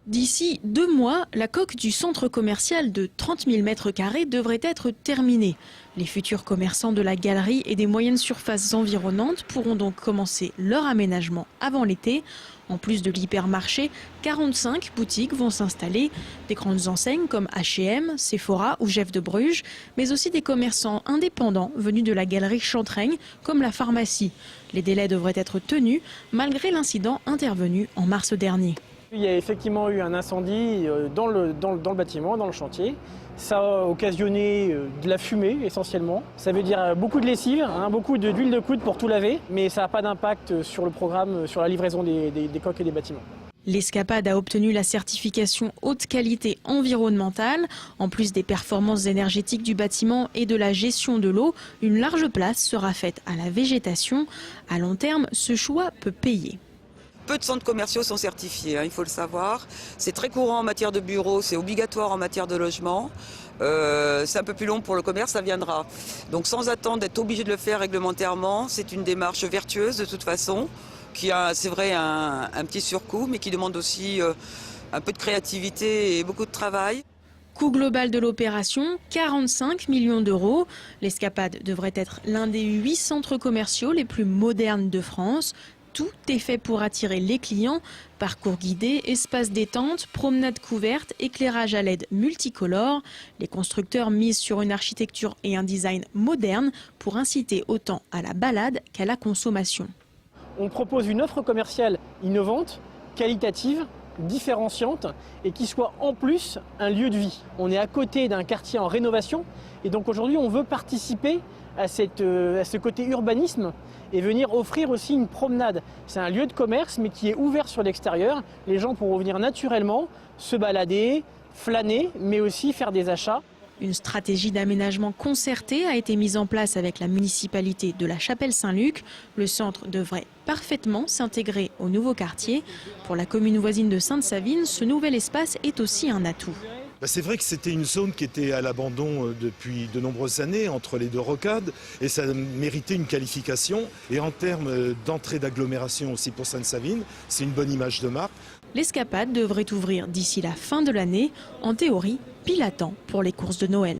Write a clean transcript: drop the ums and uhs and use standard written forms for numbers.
D'ici 2 mois, la coque du centre commercial de 30 000 m² devrait être terminée. Les futurs commerçants de la galerie et des moyennes surfaces environnantes pourront donc commencer leur aménagement avant l'été. En plus de l'hypermarché, 45 boutiques vont s'installer. Des grandes enseignes comme H&M, Sephora ou Jeff de Bruges, mais aussi des commerçants indépendants venus de la galerie Chantraigne comme la pharmacie. Les délais devraient être tenus malgré l'incident intervenu en mars dernier. Il y a effectivement eu un incendie dans le bâtiment, dans le chantier. Ça a occasionné de la fumée essentiellement. Ça veut dire beaucoup de lessive, beaucoup d'huile de coude pour tout laver, mais ça n'a pas d'impact sur le programme, sur la livraison des coques et des bâtiments. L'Escapade a obtenu la certification haute qualité environnementale. En plus des performances énergétiques du bâtiment et de la gestion de l'eau, une large place sera faite à la végétation. À long terme, ce choix peut payer. Peu de centres commerciaux sont certifiés, il faut le savoir. C'est très courant en matière de bureaux, c'est obligatoire en matière de logement. C'est un peu plus long pour le commerce, ça viendra. Donc sans attendre d'être obligé de le faire réglementairement, c'est une démarche vertueuse de toute façon, qui a, c'est vrai, un petit surcoût, mais qui demande aussi un peu de créativité et beaucoup de travail. Coût global de l'opération, 45 millions d'euros. L'Escapade devrait être l'un des 8 centres commerciaux les plus modernes de France. Tout est fait pour attirer les clients. Parcours guidés, espaces détente, promenades couvertes, éclairage à LED multicolore. Les constructeurs misent sur une architecture et un design moderne pour inciter autant à la balade qu'à la consommation. On propose une offre commerciale innovante, qualitative, différenciante et qui soit en plus un lieu de vie. On est à côté d'un quartier en rénovation et donc aujourd'hui on veut participer à ce côté urbanisme et venir offrir aussi une promenade. C'est un lieu de commerce mais qui est ouvert sur l'extérieur. Les gens pourront venir naturellement se balader, flâner mais aussi faire des achats. Une stratégie d'aménagement concertée a été mise en place avec la municipalité de la Chapelle-Saint-Luc. Le centre devrait parfaitement s'intégrer au nouveau quartier. Pour la commune voisine de Sainte-Savine, ce nouvel espace est aussi un atout. C'est vrai que c'était une zone qui était à l'abandon depuis de nombreuses années, entre les deux rocades, et ça méritait une qualification. Et en termes d'entrée d'agglomération aussi pour Sainte-Savine, c'est une bonne image de marque. L'Escapade devrait ouvrir d'ici la fin de l'année, en théorie, pile à temps pour les courses de Noël.